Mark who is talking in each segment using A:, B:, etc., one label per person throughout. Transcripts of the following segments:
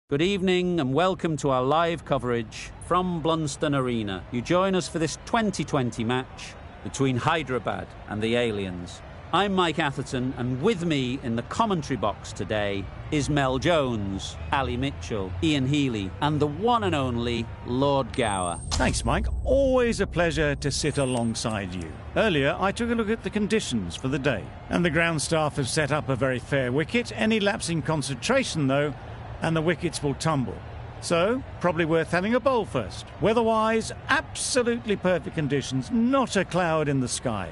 A: Good evening and welcome to our live coverage from Blunston Arena. You join us for this 2020 match between Hyderabad and the Aliens. I'm Mike Atherton, and with me in the commentary box today is Mel Jones, Ali Mitchell, Ian Healy and the one and only Lord Gower.
B: Thanks, Mike. Always a pleasure to sit alongside you. Earlier, I took a look at the conditions for the day, and the ground staff have set up a very fair wicket. Any lapse in concentration, though, and the wickets will tumble. So, probably worth having a bowl first. Weather-wise, absolutely perfect conditions, not a cloud in the sky.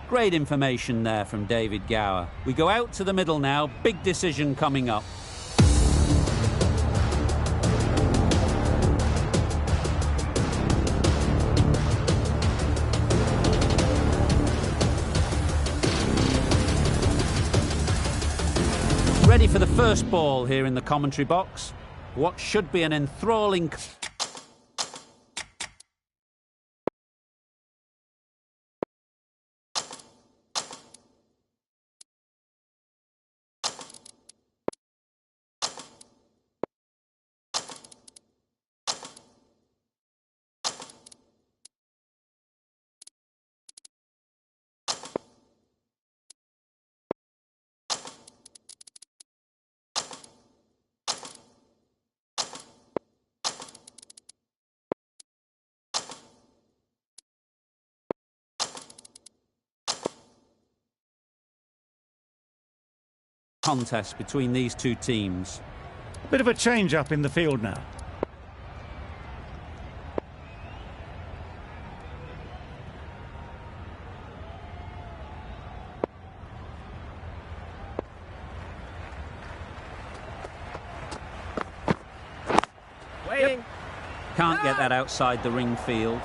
A: Great information there from David Gower. We go out to the middle now. Big decision coming up. Ready for the first ball here in the commentary box. What should be an enthralling... contest between these two teams.
B: A bit of a change-up in the field now.
A: Waiting. Can't get that outside the ring field.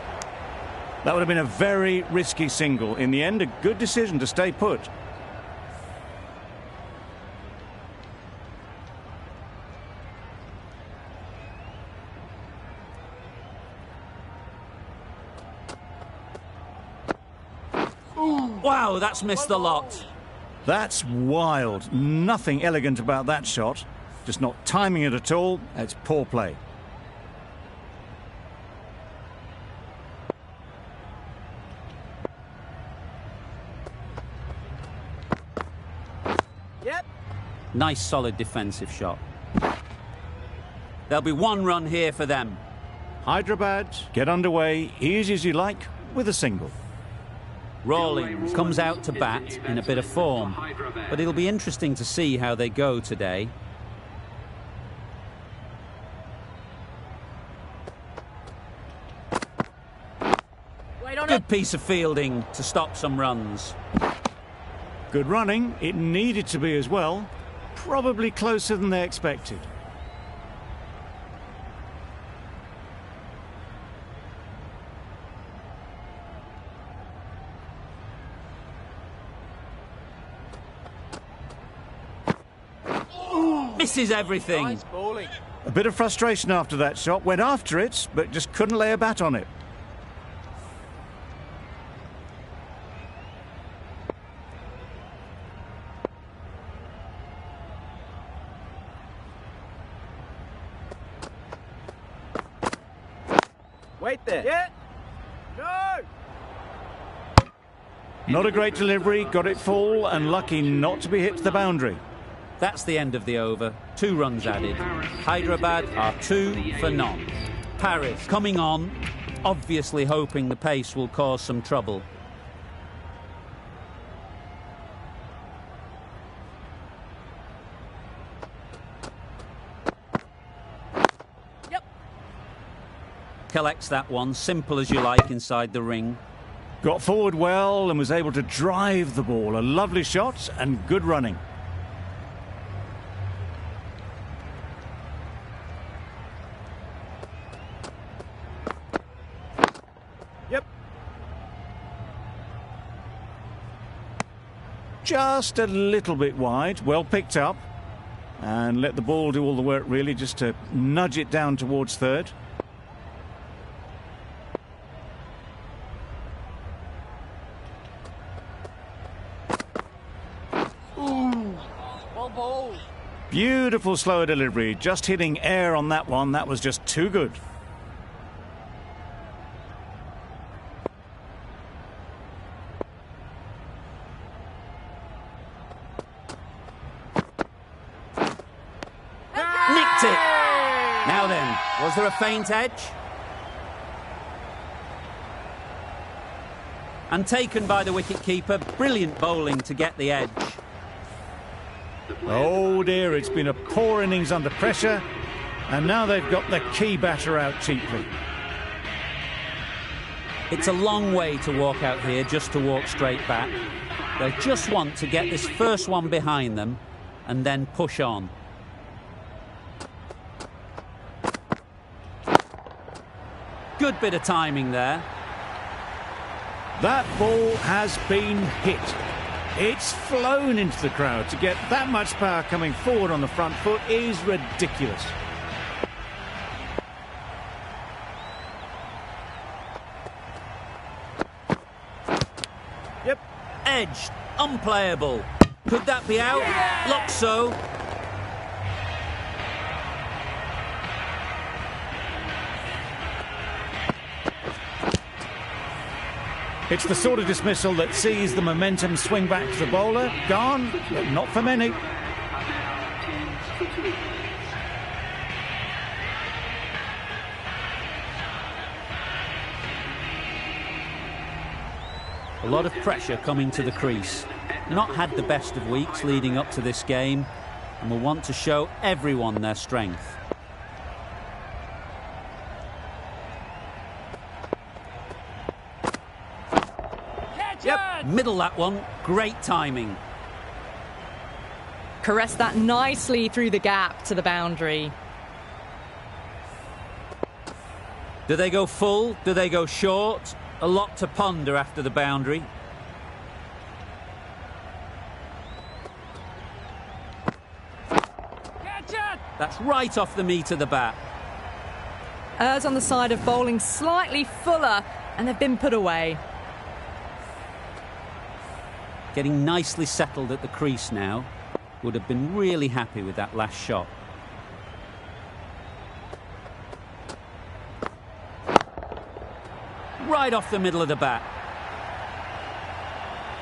B: That would have been a very risky single. In the end, a good decision to stay put.
A: Wow, that's missed a lot.
B: That's wild. Nothing elegant about that shot. Just not timing it at all. It's poor play.
A: Yep. Nice solid defensive shot. There'll be one run here for them.
B: Hyderabad get underway, easy as you like, with a single.
A: Rawlings comes out to bat in a bit of form, but it'll be interesting to see how they go today. Good piece of fielding to stop some runs.
B: Good running, it needed to be as well. Probably closer than they expected.
A: Misses everything.
C: Nice bowling.
B: A bit of frustration after that shot. Went after it, but just couldn't lay a bat on it.
C: Wait there. Yeah. No.
B: Not a great delivery, got it full and lucky not to be hit to the boundary.
A: That's the end of the over. 2 runs added. Hyderabad are 2 for none. Paris coming on, obviously hoping the pace will cause some trouble. Yep. Collects that one, simple as you like, inside the ring.
B: Got forward well and was able to drive the ball. A lovely shot and good running. Just a little bit wide, well picked up, and let the ball do all the work really, just to nudge it down towards third.
C: Ooh, well bowled.
B: Beautiful. Beautiful slower delivery, just hitting air on that one. That was just too good.
A: Nicked it. Now then, was there a faint edge? And taken by the wicket-keeper. Brilliant bowling to get the edge.
B: Oh dear, it's been a poor innings under pressure, and now they've got the key batter out cheaply.
A: It's a long way to walk out here just to walk straight back. They just want to get this first one behind them and then push on. Good bit of timing there.
B: That ball has been hit. It's flown into the crowd. To get that much power coming forward on the front foot is ridiculous.
C: Yep.
A: Edged, unplayable. Could that be out? Looks so.
B: It's the sort of dismissal that sees the momentum swing back to the bowler. Gone, but not for many.
A: A lot of pressure coming to the crease. Not had the best of weeks leading up to this game and will want to show everyone their strength.
C: Yep.
A: Middle that one, great timing.
D: Caressed that nicely through the gap to the boundary.
A: Do they go full? Do they go short? A lot to ponder after the boundary. That's right off the meat of the bat.
D: Errs on the side of bowling slightly fuller, and they've been put away.
A: Getting nicely settled at the crease now. Would have been really happy with that last shot. Right off the middle of the bat.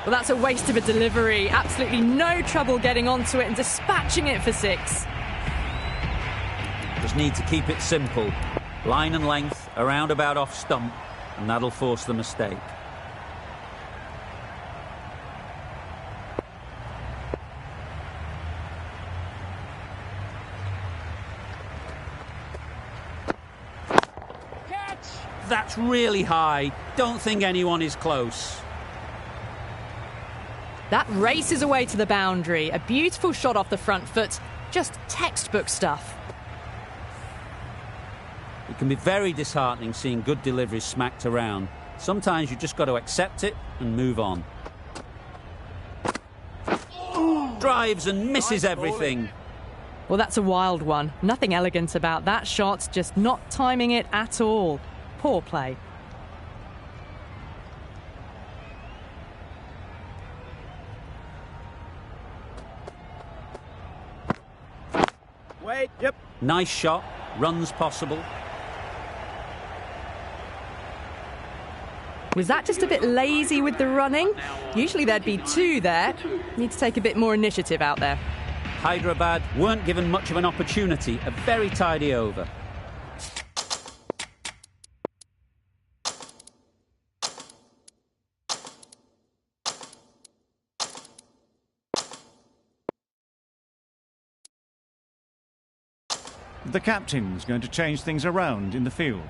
D: Well, that's a waste of a delivery. Absolutely no trouble getting onto it and dispatching it for 6.
A: Just need to keep it simple. Line and length, around about off stump, and that'll force the mistake. That's really high. Don't think anyone is close.
D: That races away to the boundary. A beautiful shot off the front foot. Just textbook stuff.
A: It can be very disheartening seeing good deliveries smacked around. Sometimes you just got to accept it and move on. Drives and misses everything.
D: Well, that's a wild one. Nothing elegant about that shot. Just not timing it at all. Poor play.
C: Wait, yep.
A: Nice shot. Runs possible.
D: Was that just a bit lazy with the running? Usually there'd be 2 there. Need to take a bit more initiative out there.
A: Hyderabad weren't given much of an opportunity. A very tidy over.
B: The captain's going to change things around in the field.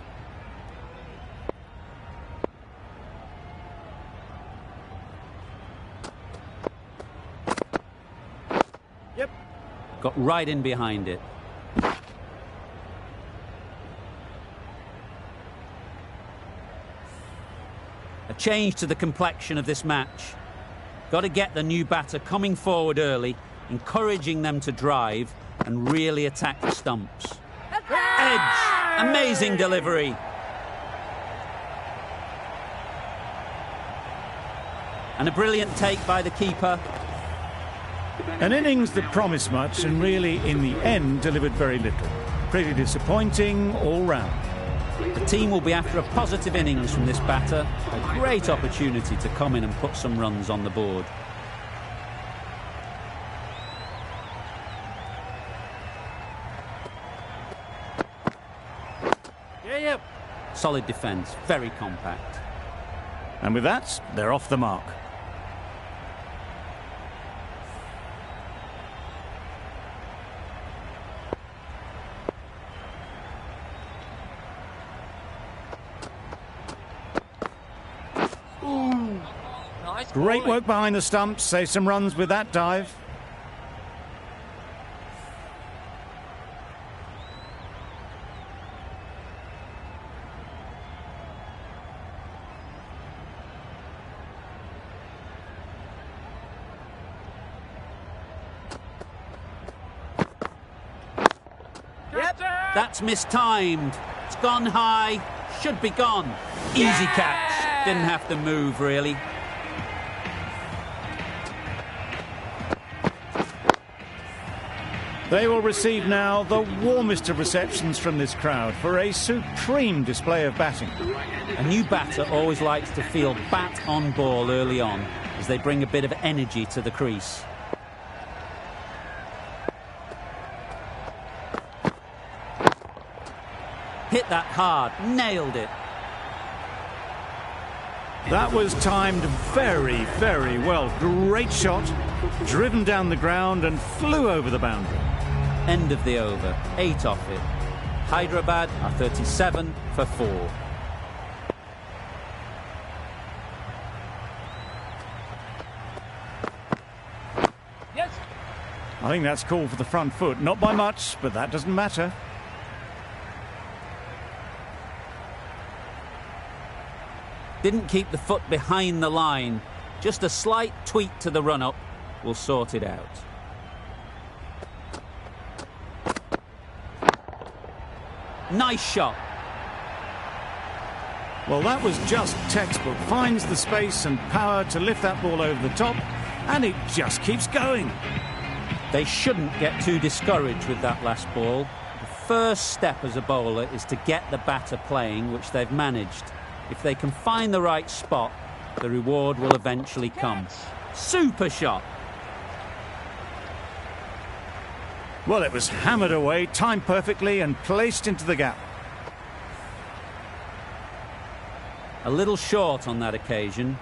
C: Yep.
A: Got right in behind it. A change to the complexion of this match. Got to get the new batter coming forward early, encouraging them to drive and really attack the stumps. Edge! Amazing delivery. And a brilliant take by the keeper.
B: An innings that promised much and really, in the end, delivered very little. Pretty disappointing all round.
A: The team will be after a positive innings from this batter. A great opportunity to come in and put some runs on the board.
C: Yep.
A: Solid defence, very compact.
B: And with that, they're off the mark.
C: Nice
B: Great
C: bowling.
B: work behind the stumps. Save some runs with that dive.
C: Captain!
A: That's mistimed. It's gone high. Should be gone. Easy catch. Didn't have to move, really.
B: They will receive now the warmest of receptions from this crowd for a supreme display of batting.
A: A new batter always likes to feel bat on ball early on as they bring a bit of energy to the crease. Hit that hard, nailed it.
B: That was timed very, very well. Great shot, driven down the ground and flew over the boundary.
A: End of the over, 8 off it. Hyderabad are 37 for 4.
C: Yes.
B: I think that's called for the front foot. Not by much, but that doesn't matter.
A: Didn't keep the foot behind the line. Just a slight tweak to the run-up will sort it out. Nice shot.
B: Well, that was just textbook. Finds the space and power to lift that ball over the top, and it just keeps going.
A: They shouldn't get too discouraged with that last ball. The first step as a bowler is to get the batter playing, which they've managed. If they can find the right spot, the reward will eventually come. Super shot.
B: Well, it was hammered away, timed perfectly and placed into the gap.
A: A little short on that occasion.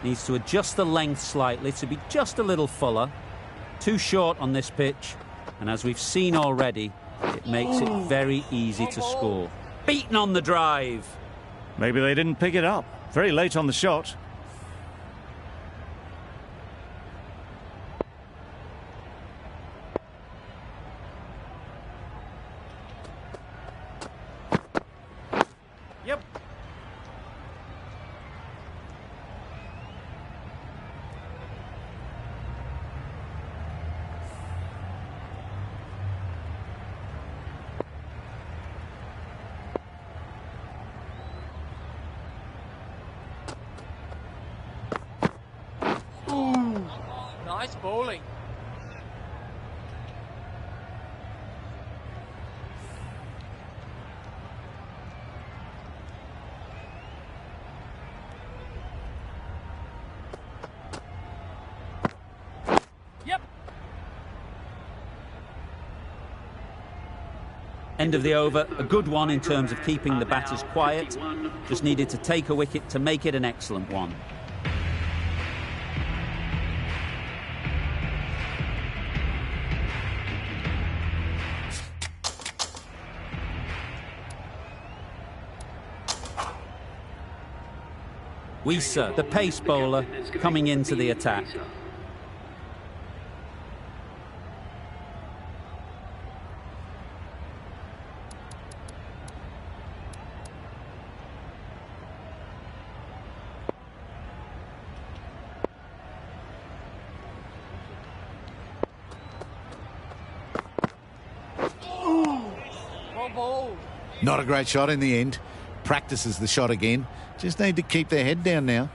A: Needs to adjust the length slightly to be just a little fuller. Too short on this pitch, and as we've seen already, it makes it very easy to score. Beaten on the drive.
B: Maybe they didn't pick it up. Very late on the shot.
C: Yep. Nice bowling. Yep.
A: End of the over, a good one in terms of keeping the batters quiet. Just needed to take a wicket to make it an excellent one. Weeser, the pace bowler, coming into the attack.
C: Well bowled.
E: Not a great shot in the end. Practices the shot again. Just need to keep their head down now.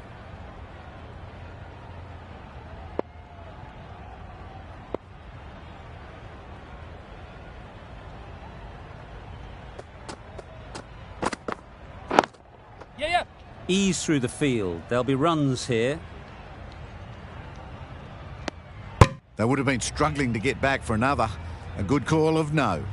C: Yeah, yeah.
A: Ease through the field. There'll be runs here.
E: They would have been struggling to get back for another. A good call of no.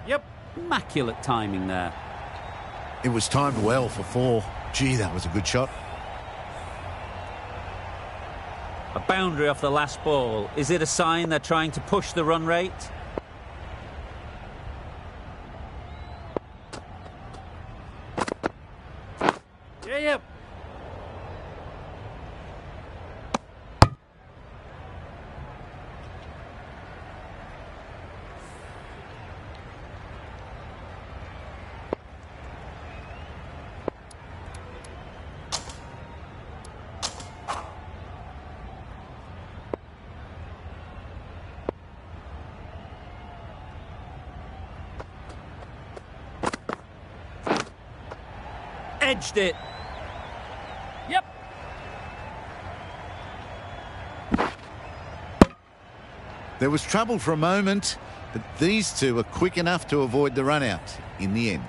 B: Yep.
A: Immaculate timing there.
E: It was timed well for 4. Gee, that was a good shot.
A: A boundary off the last ball. Is it a sign they're trying to push the run rate?
B: Yeah, yep.
A: Edged it.
C: Yep.
E: There was trouble for a moment, but these two were quick enough to avoid the run out in the end.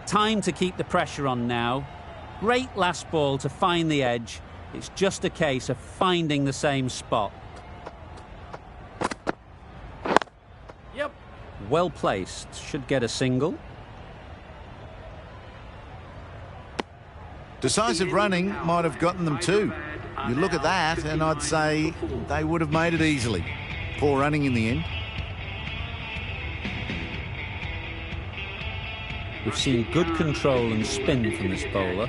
A: Time to keep the pressure on now. Great last ball to find the edge. It's just a case of finding the same spot.
B: Yep.
A: Well placed. Should get a single.
E: Decisive running might have gotten them too. You look at that and I'd say they would have made it easily. Poor running in the end.
A: We've seen good control and spin from this bowler.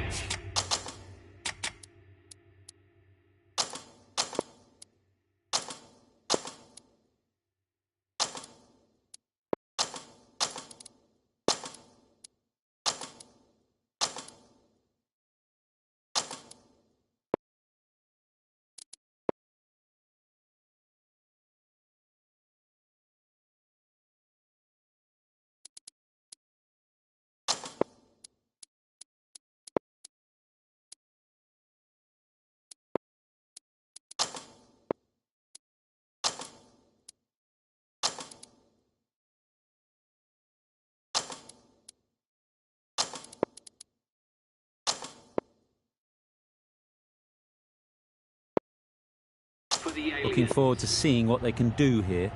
A: Looking forward to seeing what they can do here.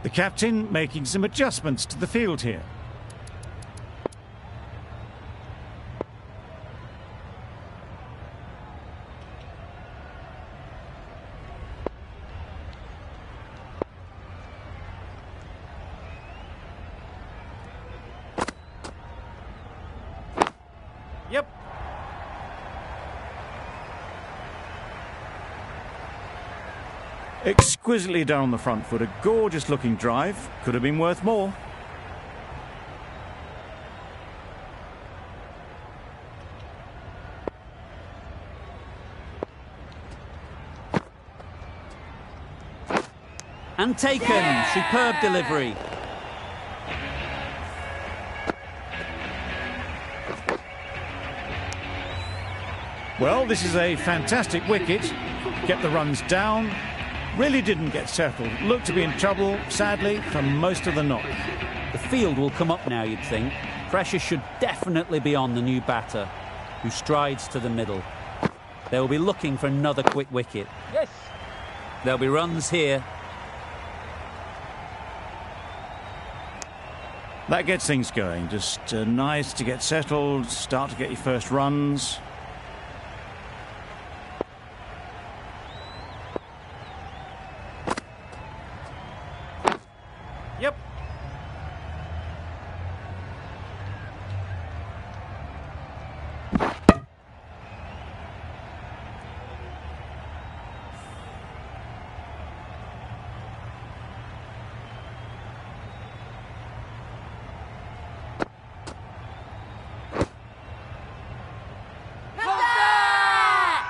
B: The captain making some adjustments to the field here. Yep. Exquisitely done on the front foot. A gorgeous looking drive. Could have been worth more.
A: And taken. Superb delivery.
B: Well, this is a fantastic wicket. Kept the runs down. Really didn't get settled. Looked to be in trouble, sadly, for most of the knock.
A: The field will come up now, you'd think. Pressure should definitely be on the new batter, who strides to the middle. They'll be looking for another quick wicket.
C: Yes.
A: There'll be runs here.
B: That gets things going. Just nice to get settled, start to get your first runs. Yep.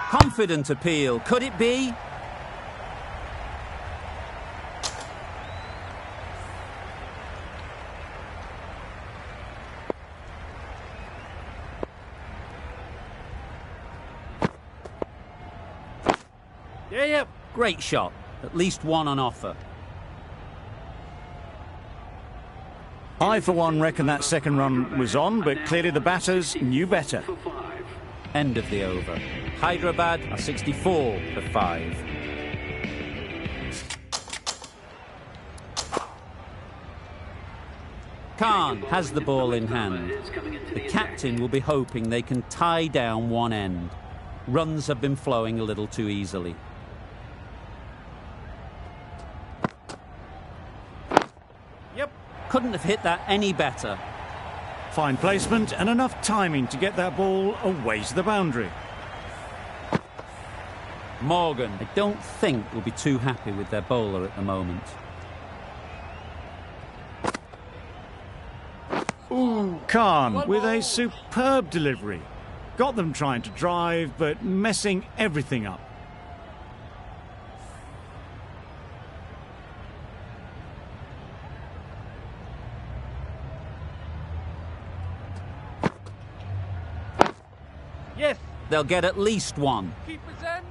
A: Confident appeal. Could it be?
B: Yeah.
A: Great shot. At least one on offer.
B: I, for one, reckon that second run was on, but clearly the batters knew better.
A: End of the over. Hyderabad are 64 for 5. Khan has the ball in hand. The captain will be hoping they can tie down one end. Runs have been flowing a little too easily.
B: Yep.
A: Couldn't have hit that any better.
B: Fine placement and enough timing to get that ball away to the boundary.
A: Morgan, I don't think, will be too happy with their bowler at the moment.
B: Khan with a superb delivery. Got them trying to drive, but messing everything up.
C: Yes.
A: They'll get at least one.
C: Keeper's end.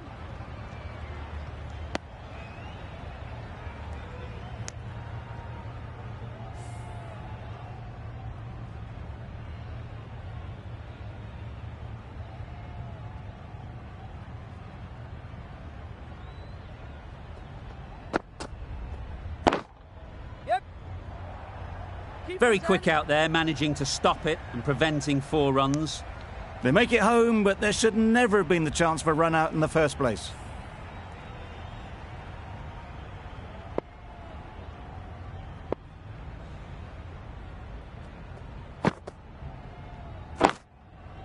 A: Very quick out there, managing to stop it and preventing 4 runs.
B: They make it home, but there should never have been the chance for a run out in the first place.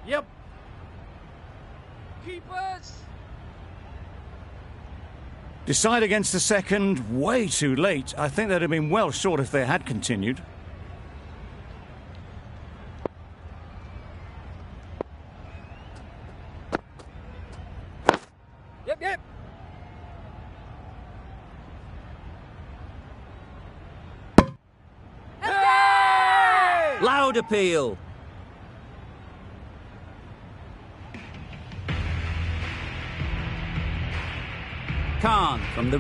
C: Yep. Keepers.
B: Decide against the second, way too late. I think they'd have been well short if they had continued.
C: Yep. Hey!
A: Loud appeal. Khan from the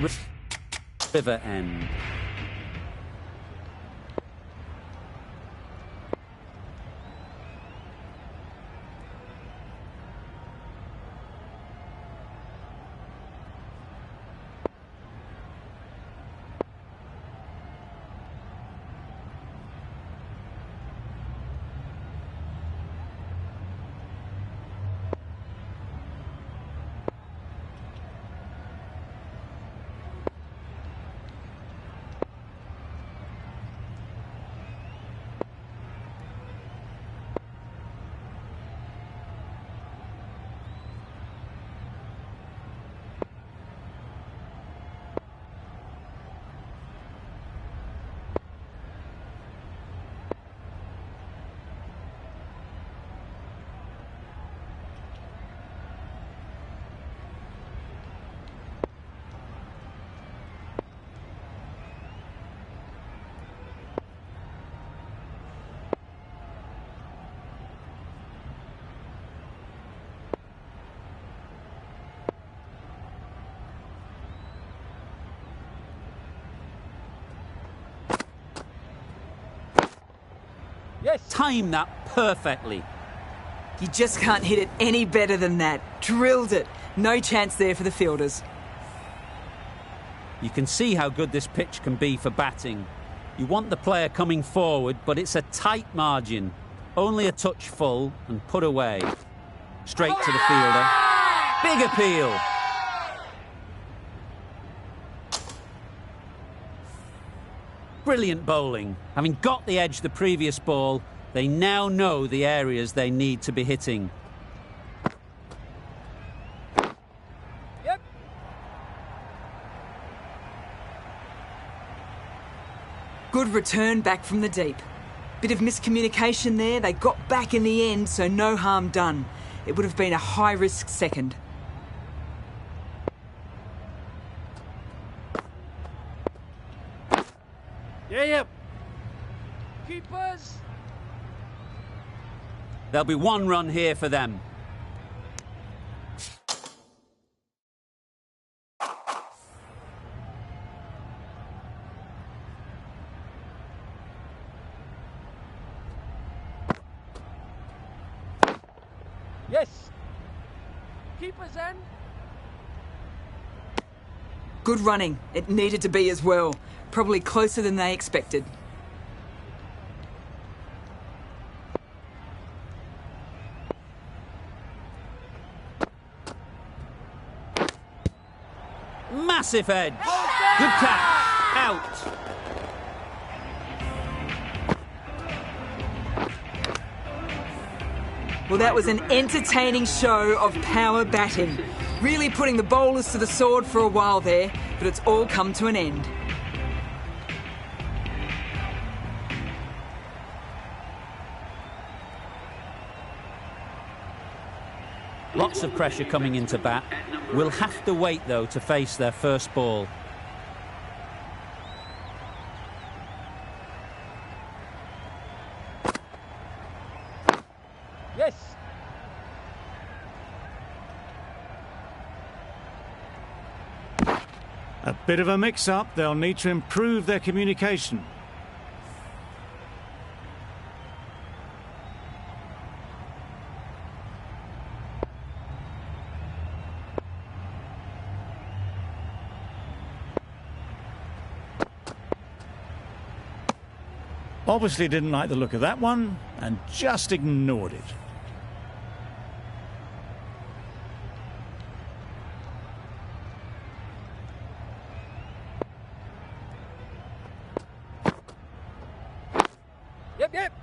A: river end.
C: Yes.
A: Timed that perfectly.
F: You just can't hit it any better than that. Drilled it. No chance there for the fielders.
A: You can see how good this pitch can be for batting. You want the player coming forward, but it's a tight margin. Only a touch full and put away. Straight to the fielder. Big appeal. Brilliant bowling. Having got the edge the previous ball, they now know the areas they need to be hitting.
C: Yep.
F: Good return back from the deep. Bit of miscommunication there. They got back in the end, so no harm done. It would have been a high-risk second.
C: Yep. Keepers.
A: There'll be 1 run here for them.
C: Yes. Keeper's end.
F: Good running. It needed to be as well. Probably closer than they expected.
A: Massive edge. Good catch. Out.
F: Well, that was an entertaining show of power batting. Really putting the bowlers to the sword for a while there, but it's all come to an end.
A: Lots of pressure coming into bat. We'll have to wait, though, to face their first ball.
C: Yes.
B: A bit of a mix-up. They'll need to improve their communication. Obviously didn't like the look of that one and just ignored it.
C: Yep.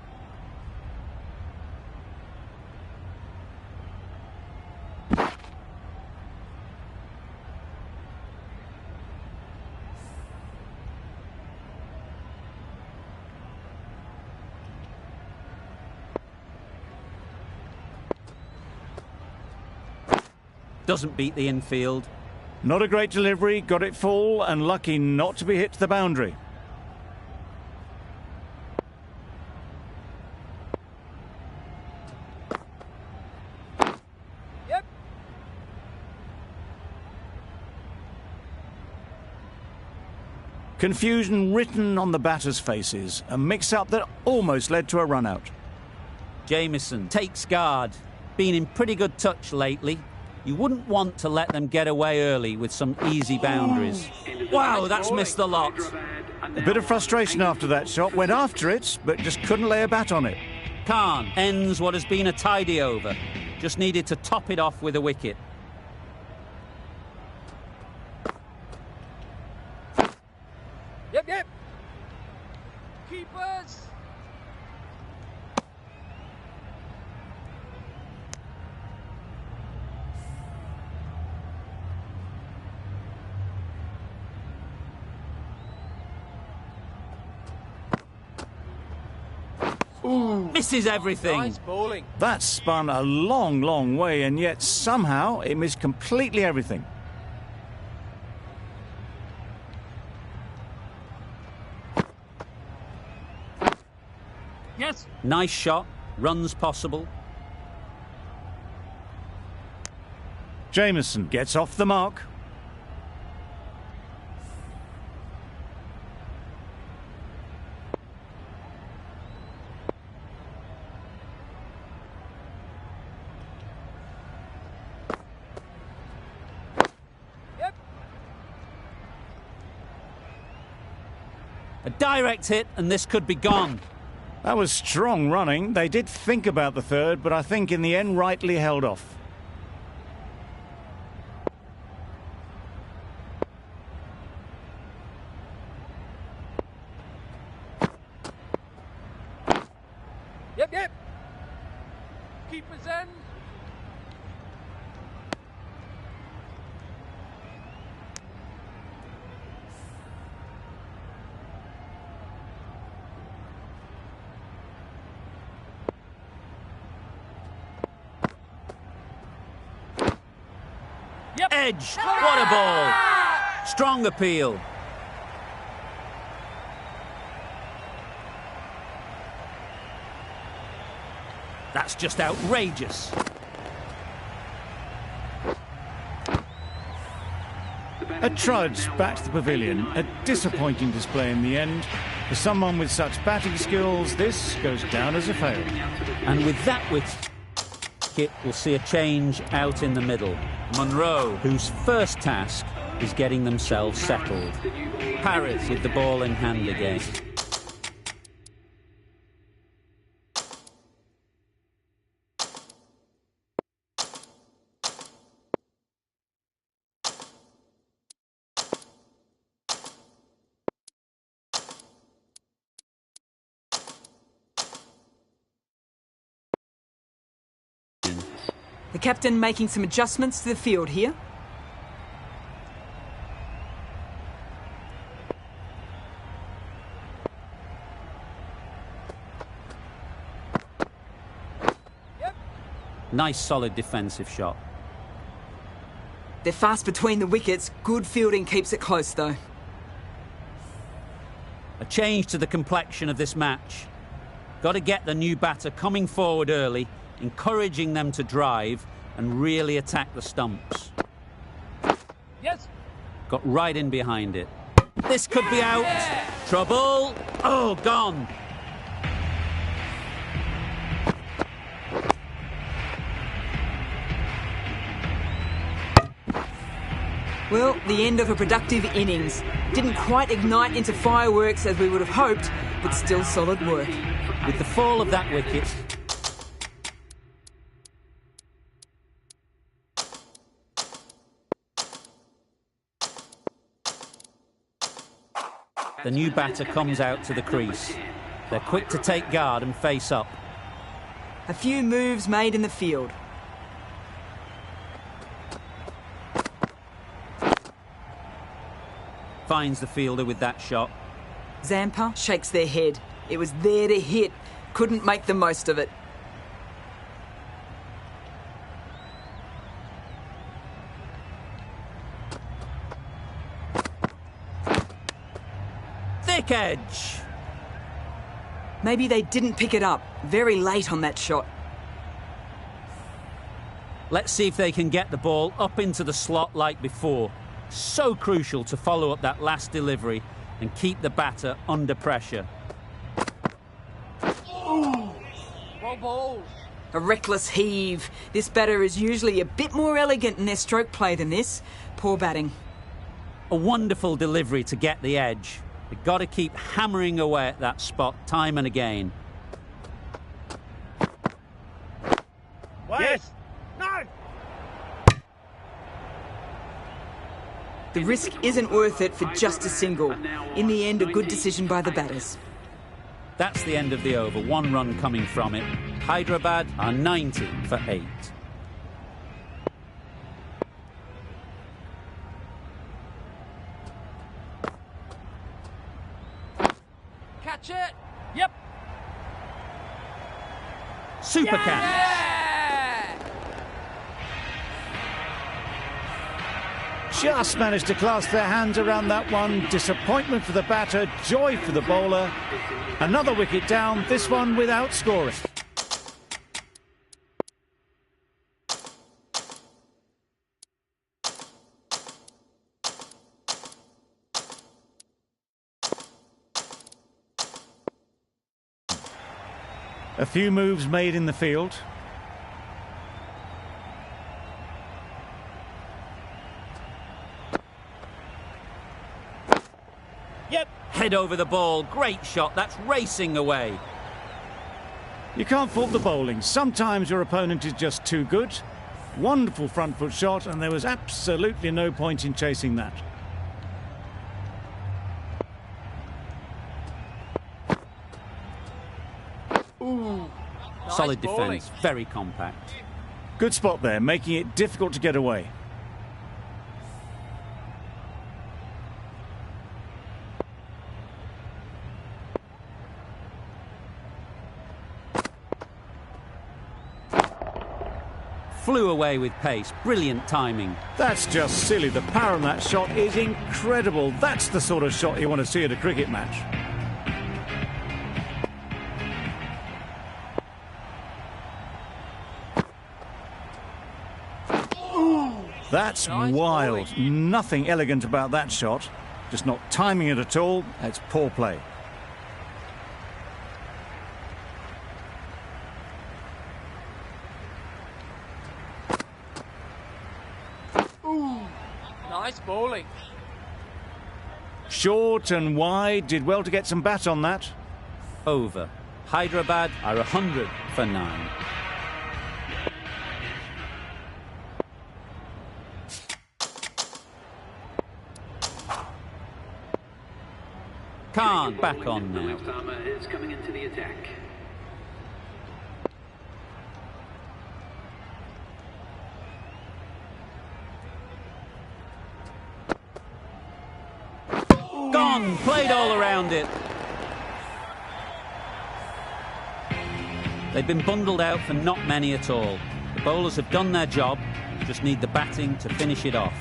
A: Doesn't beat the infield.
B: Not a great delivery, got it full and lucky not to be hit to the boundary.
C: Yep.
B: Confusion written on the batters' faces, a mix-up that almost led to a run-out.
A: Jamieson takes guard. Been in pretty good touch lately. You wouldn't want to let them get away early with some easy boundaries. Wow, that's missed the lot.
B: A bit of frustration after that shot, went after it, but just couldn't lay a bat on it.
A: Khan ends what has been a tidy over. Just needed to top it off with a wicket.
C: Yep. Keepers.
A: Ooh, misses everything.
C: Nice bowling.
B: That spun a long, long way, and yet somehow it missed completely everything.
C: Yes.
A: Nice shot. Runs possible.
B: Jamieson gets off the mark.
C: Yep.
A: A direct hit, and this could be gone.
B: That was strong running. They did think about the third, but I think in the end rightly held off.
C: Yep. Keeper's end. Yep.
A: Edge. What a ball. Strong appeal. That's just outrageous.
B: A trudge back to the pavilion. A disappointing display in the end. For someone with such batting skills, this goes down as a fail.
A: And with that wicket will see a change out in the middle. Monroe, whose first task is getting themselves settled. Paris with the ball in hand again.
F: The captain making some adjustments to the field here.
A: Nice solid defensive shot.
F: They're fast between the wickets. Good fielding keeps it close though.
A: A change to the complexion of this match. Got to get the new batter coming forward early, encouraging them to drive and really attack the stumps.
C: Yes.
A: Got right in behind it. This could be out. Trouble. Oh, gone.
F: Well, the end of a productive innings. Didn't quite ignite into fireworks as we would have hoped, but still solid work.
A: With the fall of that wicket, the new batter comes out to the crease. They're quick to take guard and face up.
F: A few moves made in the field.
A: Finds the fielder with that shot.
F: Zampa shakes their head. It was there to hit. Couldn't make the most of it.
A: Thick edge.
F: Maybe they didn't pick it up. Very late on that shot.
A: Let's see if they can get the ball up into the slot like before. So crucial to follow up that last delivery and keep the batter under pressure.
C: Well bowled.
F: A reckless heave. This batter is usually a bit more elegant in their stroke play than this. Poor batting.
A: A wonderful delivery to get the edge. They've got to keep hammering away at that spot time and again.
C: Yes. No.
F: The risk isn't worth it for just a single. In the end, a good decision by the batters.
A: That's the end of the over. 1 run coming from it. Hyderabad are 90 for 8.
C: Catch it. Yep.
A: Super catch.
C: Yeah.
B: Just managed to clasp their hands around that one. Disappointment for the batter, joy for the bowler. Another wicket down, this one without scoring. A few moves made in the field.
A: Yep. Head over the ball. Great shot. That's racing away.
B: You can't fault the bowling. Sometimes your opponent is just too good. Wonderful front foot shot, and there was absolutely no point in chasing that.
A: Solid
C: Nice bowling.
A: defence. Very compact.
B: Good spot there, making it difficult to get away.
A: Flew away with pace. Brilliant timing.
B: That's just silly. The power on that shot is incredible. That's the sort of shot you want to see at a cricket match. That's
C: Nice
B: wild.
C: bowling.
B: Nothing elegant about that shot. Just not timing it at all. It's poor play.
C: Nice bowling.
B: Short and wide, did well to get some bat on that.
A: Over. Hyderabad are 100 for 9. Khan back on now.
G: Is coming into the attack.
A: Gone! Played all around it. They've been bundled out for not many at all. The bowlers have done their job, just need the batting to finish it off.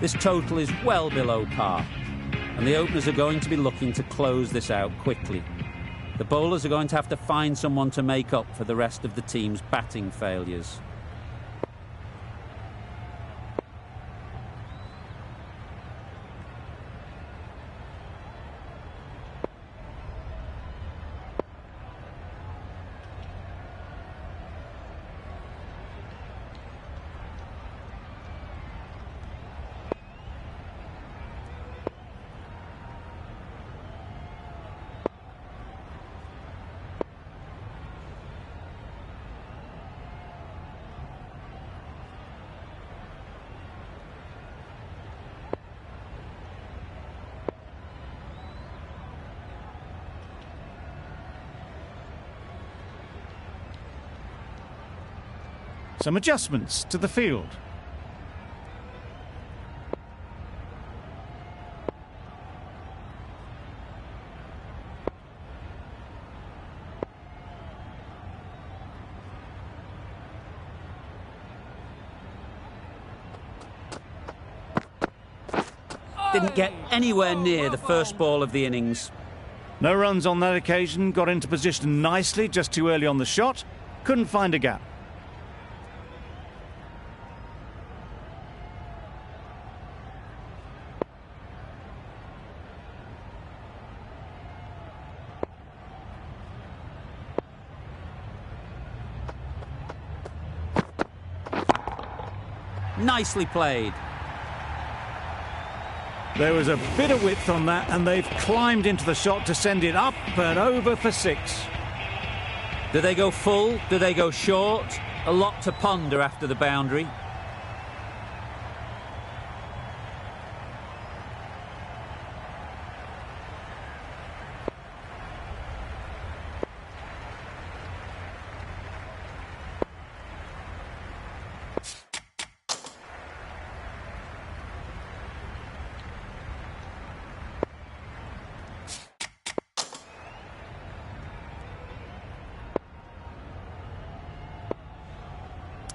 A: This total is well below par, and the openers are going to be looking to close this out quickly. The bowlers are going to have to find someone to make up for the rest of the team's batting failures.
B: Some adjustments to the field.
A: Didn't get anywhere near the first ball of the innings.
B: No runs on that occasion, got into position nicely, just too early on the shot. Couldn't find a gap.
A: Nicely played.
B: There was a bit of width on that, and they've climbed into the shot to send it up and over for 6.
A: Do they go full? Do they go short? A lot to ponder after the boundary.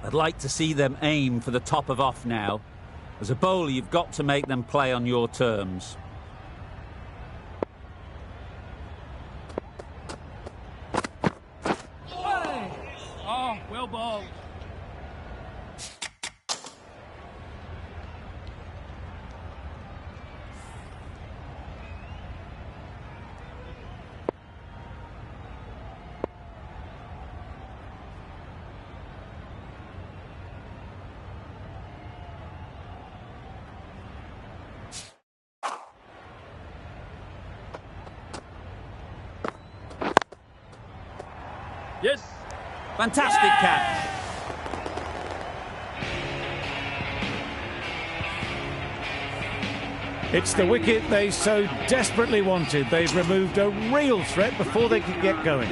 A: I'd like to see them aim for the top of off now. As a bowler, you've got to make them play on your terms.
C: Hey! Oh, well bowled. Yes.
A: Fantastic catch.
B: It's the wicket they so desperately wanted. They've removed a real threat before they could get going.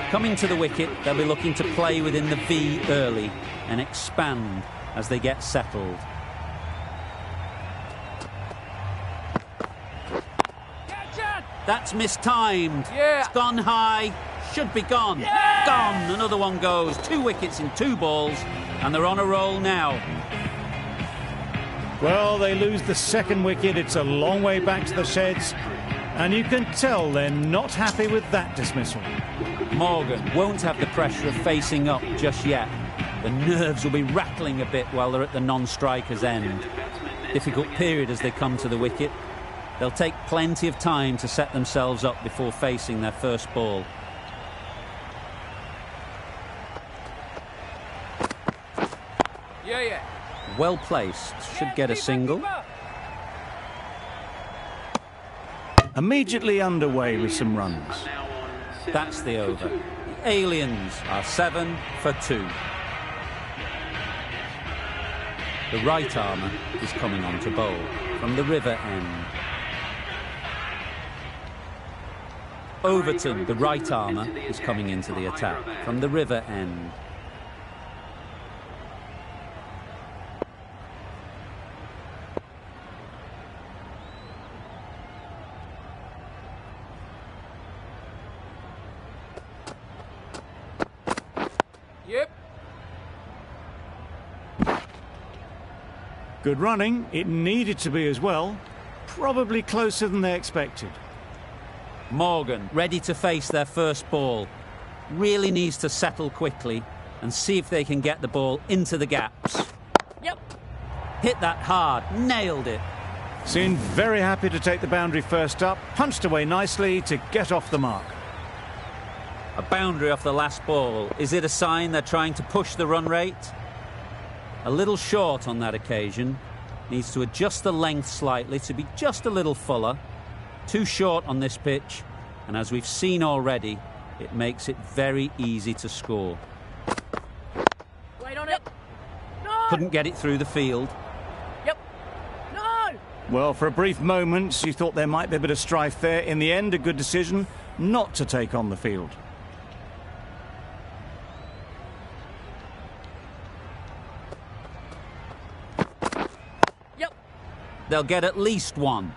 A: Coming to the wicket, they'll be looking to play within the V early and expand as they get settled.
C: Catch it!
A: That's mistimed.
C: Yeah.
A: It's gone high. Should be gone.
C: Yeah.
A: Gone. Another one goes. 2 wickets in 2 balls, and they're on a roll now.
B: Well, they lose the second wicket. It's a long way back to the sheds, and you can tell they're not happy with that dismissal.
A: Morgan won't have the pressure of facing up just yet. The nerves will be rattling a bit while they're at the non-striker's end. Difficult period as they come to the wicket. They'll take plenty of time to set themselves up before facing their first ball.
C: Yeah, yeah.
A: Well placed. Should get a single.
B: Immediately underway with some runs.
A: That's the over. The Aliens are 7 for 2. The right armour is coming on to bowl from the river end. Overton, the right armour, is coming into the attack from the river end.
C: Yep.
B: Good running. It needed to be as well. Probably closer than they expected.
A: Morgan, ready to face their first ball. Really needs to settle quickly and see if they can get the ball into the gaps.
C: Yep.
A: Hit that hard. Nailed it.
B: Seemed very happy to take the boundary first up. Punched away nicely to get off the mark.
A: A boundary off the last ball. Is it a sign they're trying to push the run rate? A little short on that occasion. Needs to adjust the length slightly to be just a little fuller. Too short on this pitch, and as we've seen already, it makes it very easy to score.
C: Wait on it. No.
A: Couldn't get it through the field.
C: Yep. No.
B: Well, for a brief moment, you thought there might be a bit of strife there. In the end, a good decision not to take on the field.
C: Yep.
A: They'll get at least one.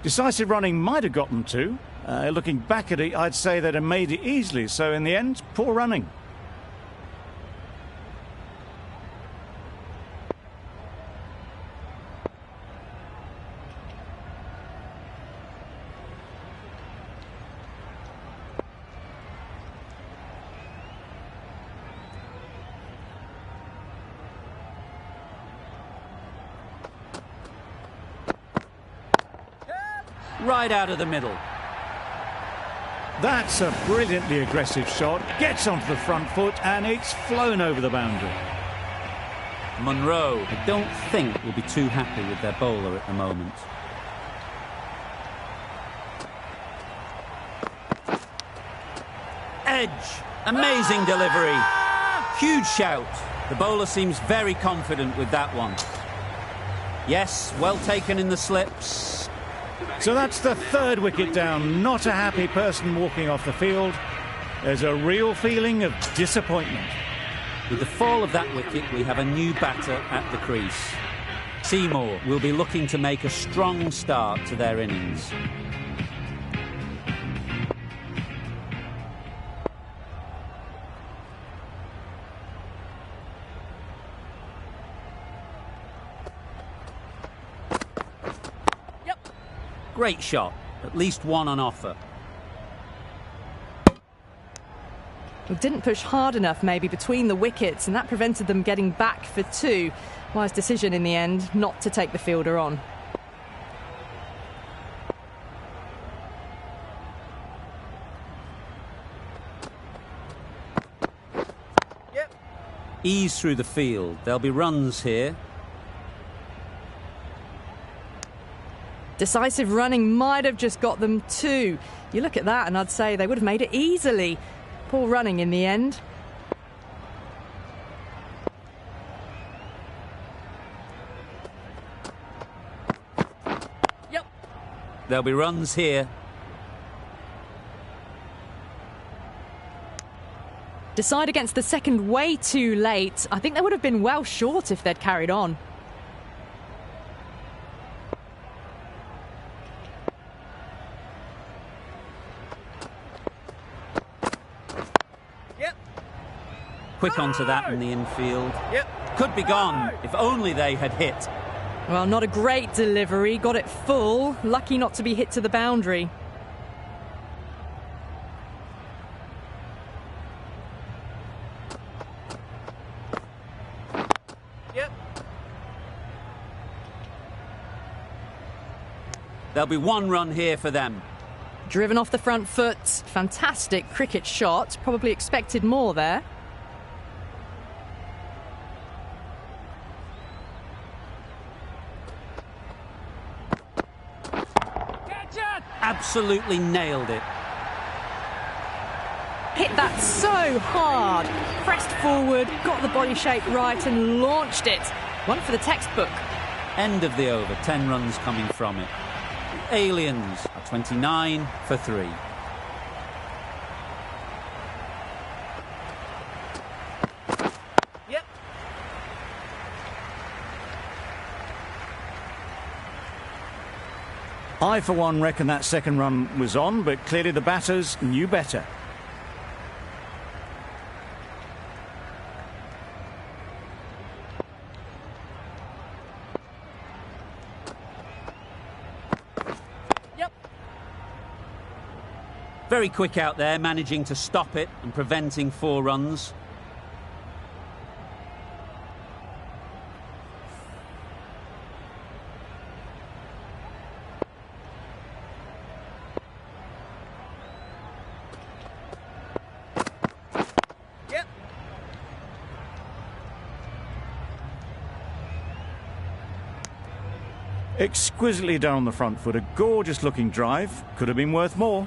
B: Decisive running might have got them two. Looking back at it, I'd say they'd have made it easily. So in the end, poor running.
A: Right out of the middle.
B: That's a brilliantly aggressive shot. Gets onto the front foot and it's flown over the boundary.
A: Monroe, I don't think, will be too happy with their bowler at the moment. Edge. Amazing delivery. Huge shout. The bowler seems very confident with that one. Yes, well taken in the slips.
B: So that's the third wicket down. Not a happy person walking off the field. There's a real feeling of disappointment.
A: With the fall of that wicket, we have a new batter at the crease. Seymour will be looking to make a strong start to their innings. Great shot. At least one on offer.
D: Didn't push hard enough maybe between the wickets, and that prevented them getting back for two. Wise decision in the end not to take the fielder on.
C: Yep.
A: Ease through the field. There'll be runs here.
D: Decisive running might have just got them two. You look at that and I'd say they would have made it easily. Poor running in the end.
C: Yep.
A: There'll be runs here.
D: Decide against the second way too late. I think they would have been well short if they'd carried on.
A: Quick onto that in the infield.
C: Yep.
A: Could be gone if only they had hit.
D: Well, not a great delivery. Got it full. Lucky not to be hit to the boundary.
C: Yep.
A: There'll be one run here for them.
D: Driven off the front foot. Fantastic cricket shot. Probably expected more there.
A: absolutely nailed it.
D: Hit that so hard. Pressed forward, got the body shape right and launched it. One for the textbook.
A: End of the over, 10 runs coming from it. The Aliens are 29 for 3.
C: Yep.
B: I, for one, reckon that second run was on, but clearly the batters knew better.
C: Yep.
A: Very quick out there, managing to stop it and preventing 4 runs.
C: Yep.
B: Exquisitely done on the front foot. A gorgeous looking drive. Could have been worth more.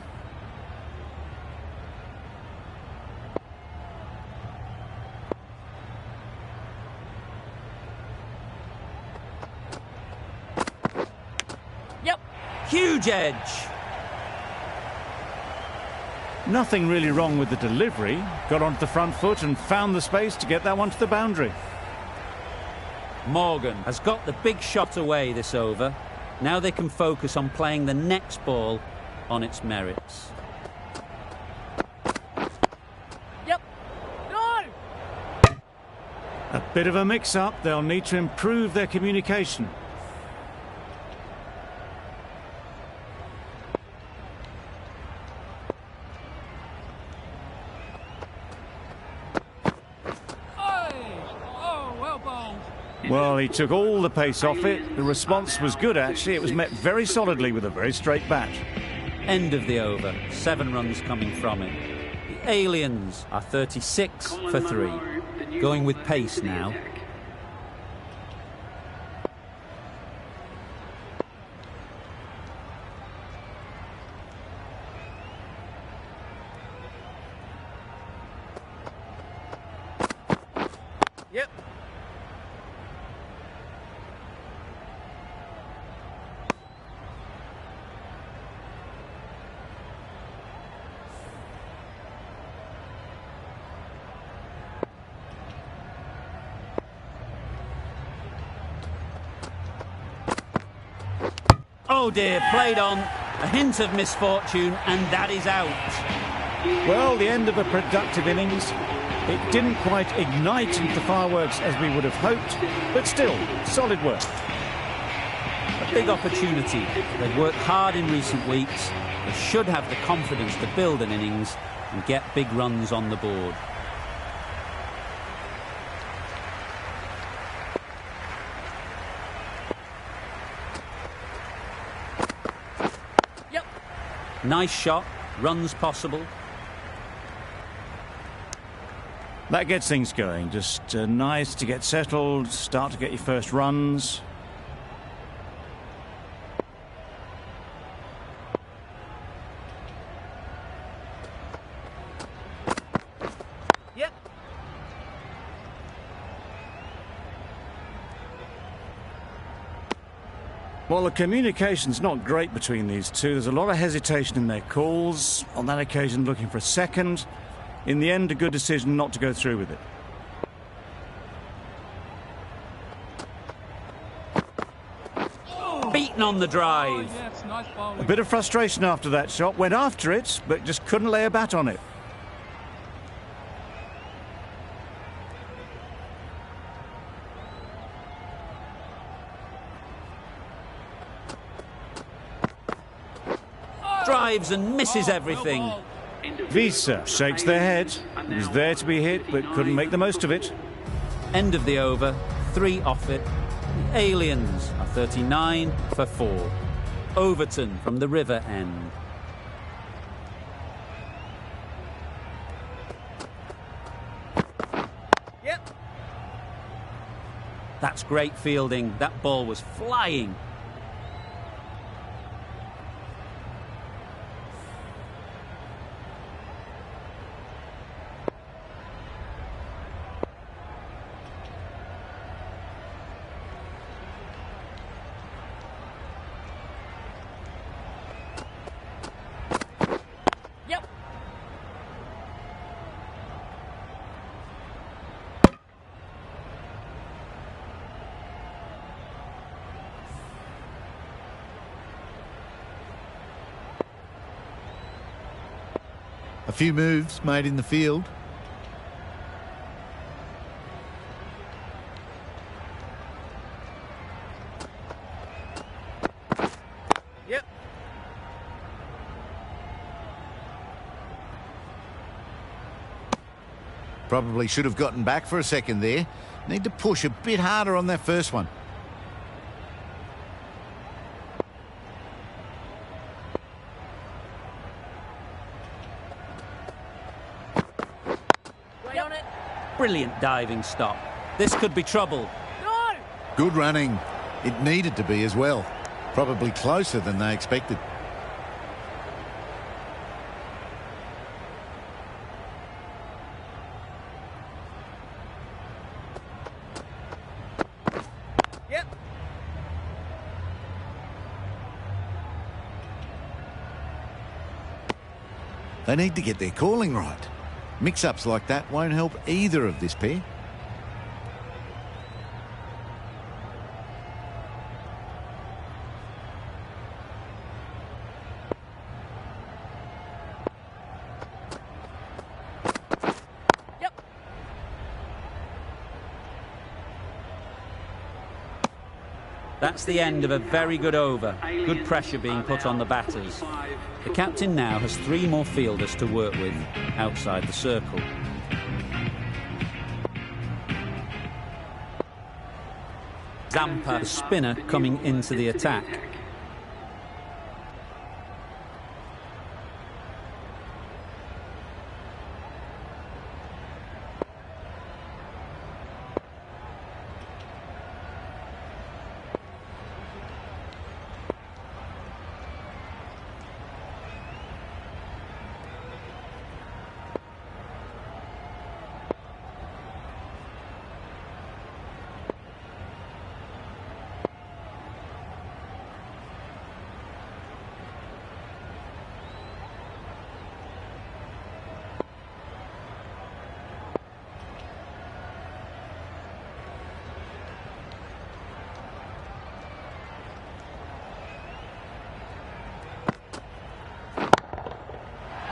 C: Yep.
A: Huge edge.
B: Nothing really wrong with the delivery. Got onto the front foot and found the space to get that one to the boundary.
A: Morgan has got the big shot away this over. Now they can focus on playing the next ball on its merits.
C: Yep. No!
B: A bit of a mix-up. They'll need to improve their communication.
C: Oh, well bowled.
B: Well, he took all the pace off it. The response was good, actually. It was met very solidly with a very straight bat.
A: End of the over, 7 runs coming from it. The Aliens are 36 for 3. Going with pace now.
C: Yep.
A: Oh dear, played on. A hint of misfortune, and that is out.
B: Well, the end of a productive innings. It didn't quite ignite into fireworks as we would have hoped, but still, solid work.
A: A big opportunity. They've worked hard in recent weeks. They should have the confidence to build an innings and get big runs on the board.
C: Yep.
A: Nice shot, runs possible.
B: That gets things going. Just nice to get settled, start to get your first runs.
C: Yep.
B: Well, the communication's not great between these two. There's a lot of hesitation in their calls. On that occasion, looking for a second. In the end, a good decision not to go through with it.
A: Beaten on the drive.
C: Yes, nice
B: A
C: bowling.
B: bit of frustration after that shot. Went after it, but just couldn't lay a bat on it.
A: Drives and misses everything.
B: Visa shakes their head. He was there to be hit, but couldn't make the most of it.
A: End of the over, 3 off it. The Aliens are 39 for 4. Overton from the river end.
C: Yep.
A: That's great fielding. That ball was flying.
E: A few moves made in the field.
C: Yep.
E: Probably should have gotten back for a second there. Need to push a bit harder on that first one.
C: Wait on it.
A: Brilliant diving stop. This could be trouble.
C: No!
E: Good running. It needed to be as well. Probably closer than they expected.
C: Yep.
E: They need to get their calling right. Mix-ups like that won't help either of this pair.
C: Yep.
A: That's the end of a very good over. Good pressure being put on the batters. The captain now has 3 more fielders to work with outside the circle. Zampa, the spinner, coming into the attack.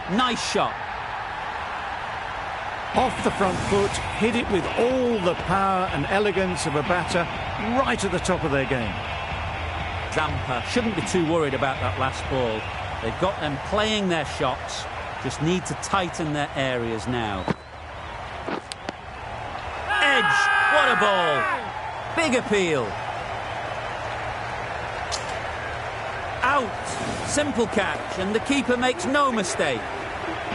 A: Nice shot.
B: Off the front foot, hit it with all the power and elegance of a batter right at the top of their game.
A: Zampa shouldn't be too worried about that last ball. They've got them playing their shots, just need to tighten their areas now. Edge, what a ball! Big appeal. Out, simple catch, and the keeper makes no mistake.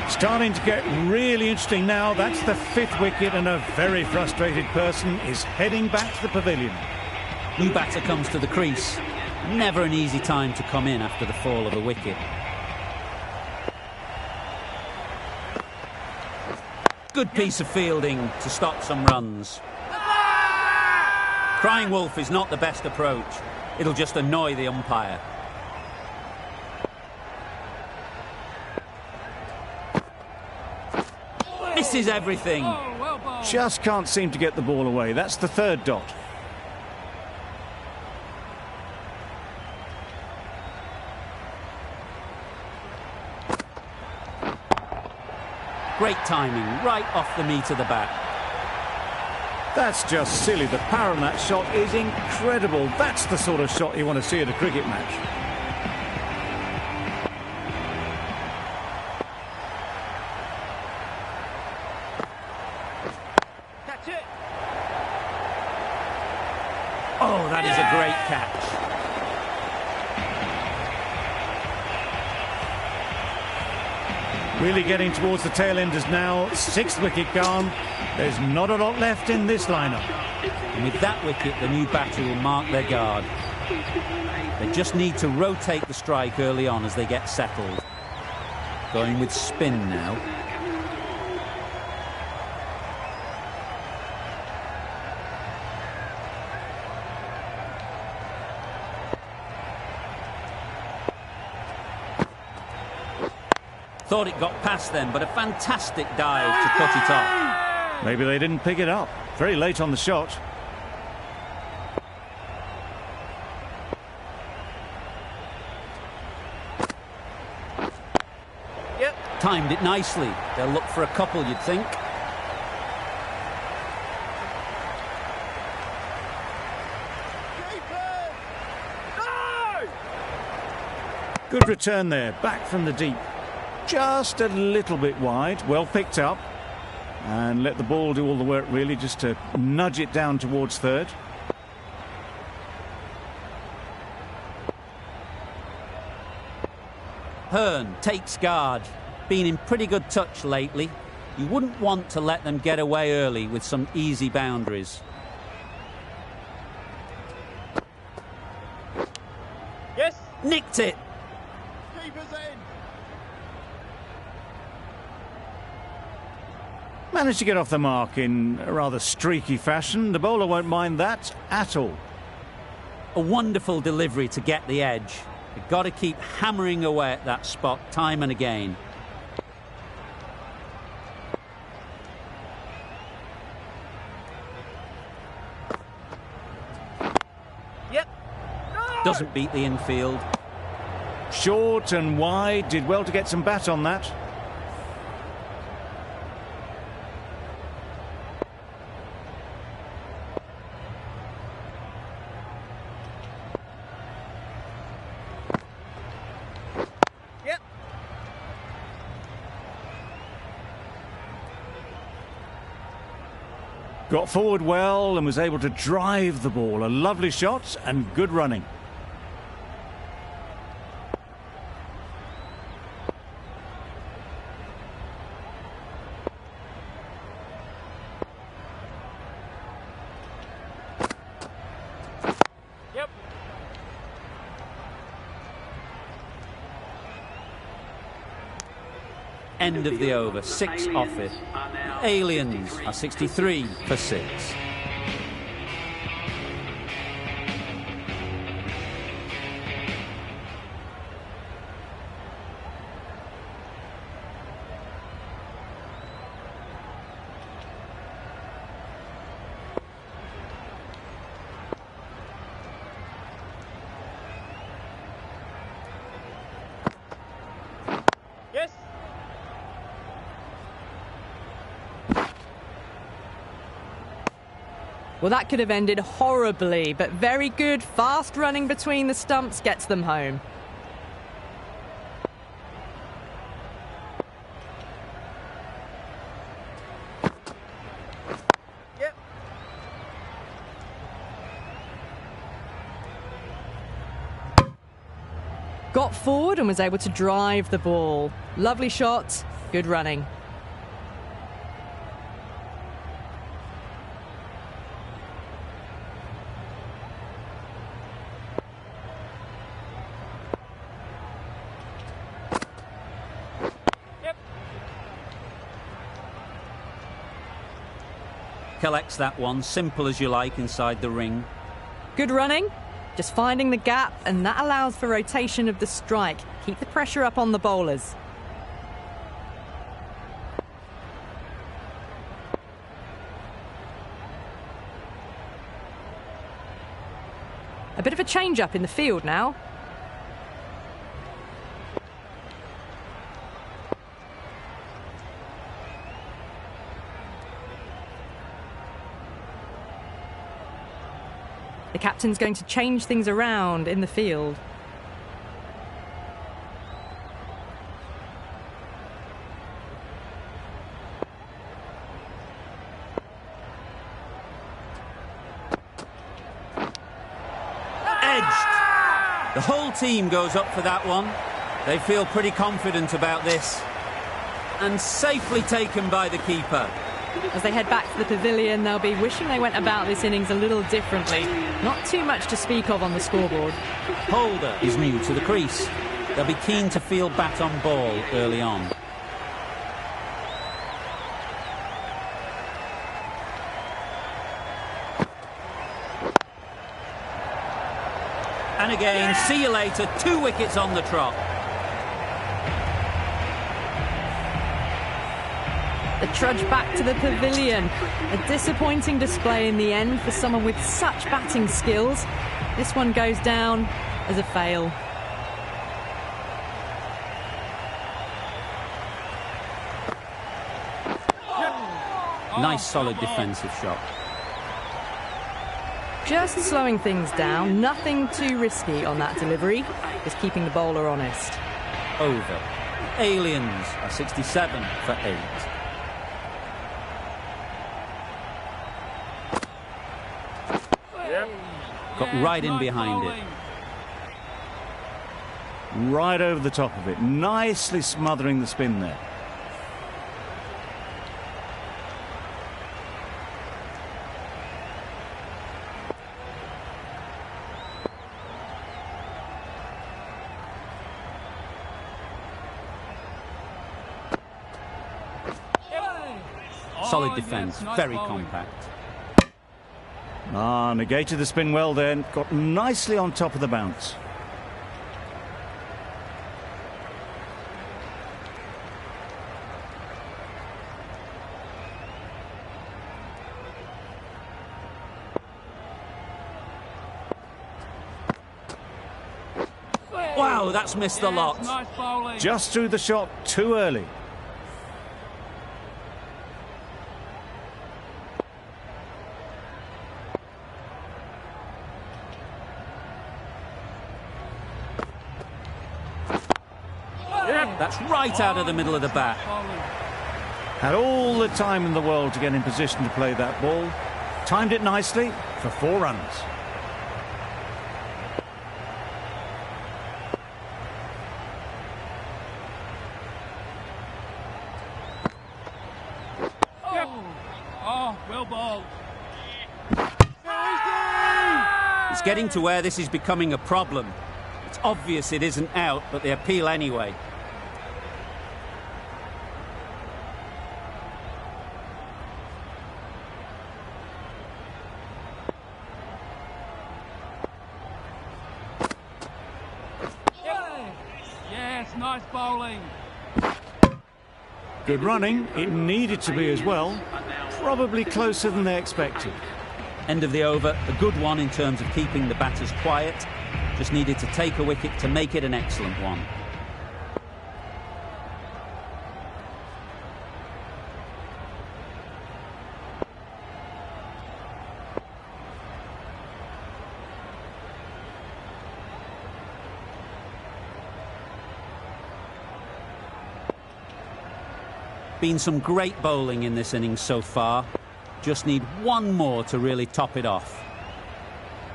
B: Starting to get really interesting now. That's the 5th wicket, and a very frustrated person is heading back to the pavilion.
A: New batter comes to the crease. Never an easy time to come in after the fall of a wicket. Good piece of fielding to stop some runs. Crying wolf is not the best approach. It'll just annoy the umpire. Misses everything.
C: Oh, well bowled.
B: Just can't seem to get the ball away. That's the 3rd dot.
A: Great timing, right off the meat of the bat.
B: That's just silly. The power on that shot is incredible. That's the sort of shot you want to see at a cricket match.
C: Catch it.
A: Oh, that is a great catch.
B: Really getting towards the tail enders now. 6th wicket gone. There's not a lot left in this lineup.
A: And with that wicket, the new batter will mark their guard. They just need to rotate the strike early on as they get settled. Going with spin now. Thought it got past them, but a fantastic dive to cut it off.
B: Maybe they didn't pick it up. Very late on the shot.
C: Yep.
A: Timed it nicely. They'll look for a couple, you'd think.
B: Good return there, back from the deep. Just a little bit wide, well picked up. And let the ball do all the work, really, just to nudge it down towards third.
A: Hearn takes guard. Been in pretty good touch lately. You wouldn't want to let them get away early with some easy boundaries.
C: Yes.
A: Nicked it.
E: Keepers in.
B: Managed to get off the mark in a rather streaky fashion. The bowler won't mind that at all.
A: A wonderful delivery to get the edge. You've got to keep hammering away at that spot time and again.
C: Yep. No!
A: Doesn't beat the infield.
B: Short and wide, did well to get some bat on that.
C: Yep.
B: Got forward well and was able to drive the ball. A lovely shot and good running.
C: Yep.
A: End of the over, 6 off it. Aliens are 63 for 6.
C: Yes.
D: Well, that could have ended horribly, but very good, fast running between the stumps gets them home.
C: Yep.
D: Got forward and was able to drive the ball. Lovely shot, good running.
C: Yep.
A: Collects that one, simple as you like inside the ring.
D: Good running, just finding the gap, and that allows for rotation of the strike. Keep the pressure up on the bowlers. A bit of a change-up in the field now. The captain's going to change things around in the field.
A: Edged. The whole team goes up for that one. They feel pretty confident about this. And safely taken by the keeper.
D: As they head back to the pavilion, they'll be wishing they went about this innings a little differently. Not too much to speak of on the scoreboard.
A: Holder is new to the crease. They'll be keen to field bat on ball early on. And again, see you later, 2 wickets on the trot.
D: The trudge back to the pavilion. A disappointing display in the end for someone with such batting skills. This one goes down as a fail.
A: Nice solid defensive shot.
D: Just slowing things down, nothing too risky on that delivery, just keeping the bowler honest.
A: Over. Aliens are 67 for 8. Got right in behind it.
B: Right over the top of it, nicely smothering the spin there.
A: Solid defence, very compact.
B: Negated the spin well then, got nicely on top of the bounce.
A: Wow, that's missed a lot.
B: Just threw the shot too early.
A: That's right out of the middle of the bat.
B: Had all the time in the world to get in position to play that ball. Timed it nicely for 4 runs.
H: Well balled.
A: It's getting to where this is becoming a problem. It's obvious it isn't out, but they appeal anyway.
H: Yes, nice bowling.
B: Good running, it needed to be as well. Probably closer than they expected.
A: End of the over, a good one in terms of keeping the batters quiet. Just needed to take a wicket to make it an excellent one. Been some great bowling in this innings so far. Just need one more to really top it off.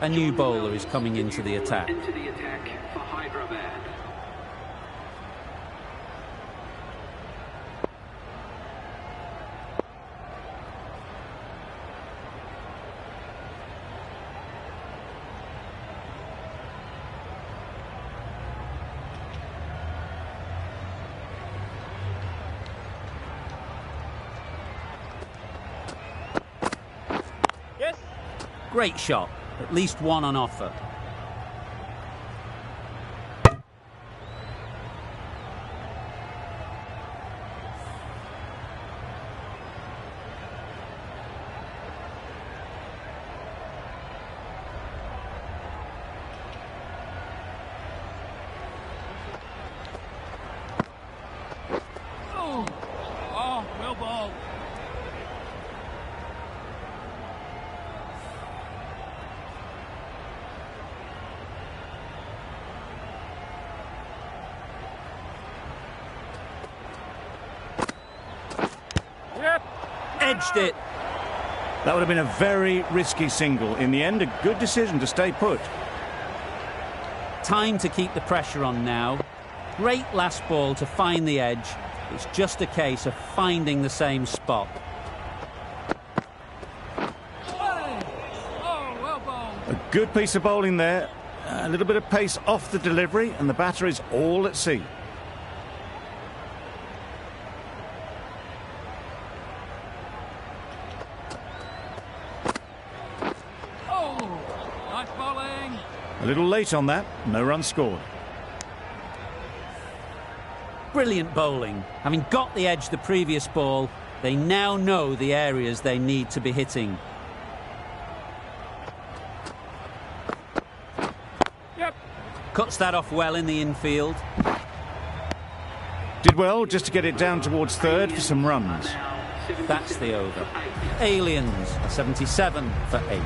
A: A new bowler is coming into the attack.
G: Into the attack for Hyderabad.
A: Great shot. At least one on offer.
H: Well balled.
A: Edged it.
B: That would have been a very risky single. In the end, a good decision to stay put.
A: Time to keep the pressure on now. Great last ball to find the edge. It's just a case of finding the same spot.
B: A good piece of bowling there. A little bit of pace off the delivery, and the batter is all at sea.
H: Nice bowling.
B: A little late on that, no run scored.
A: Brilliant bowling. Having got the edge the previous ball, they now know the areas they need to be hitting. Cuts that off well in the infield.
B: Did well just to get it down towards third for some runs.
A: That's the over. Aliens are 77 for 8.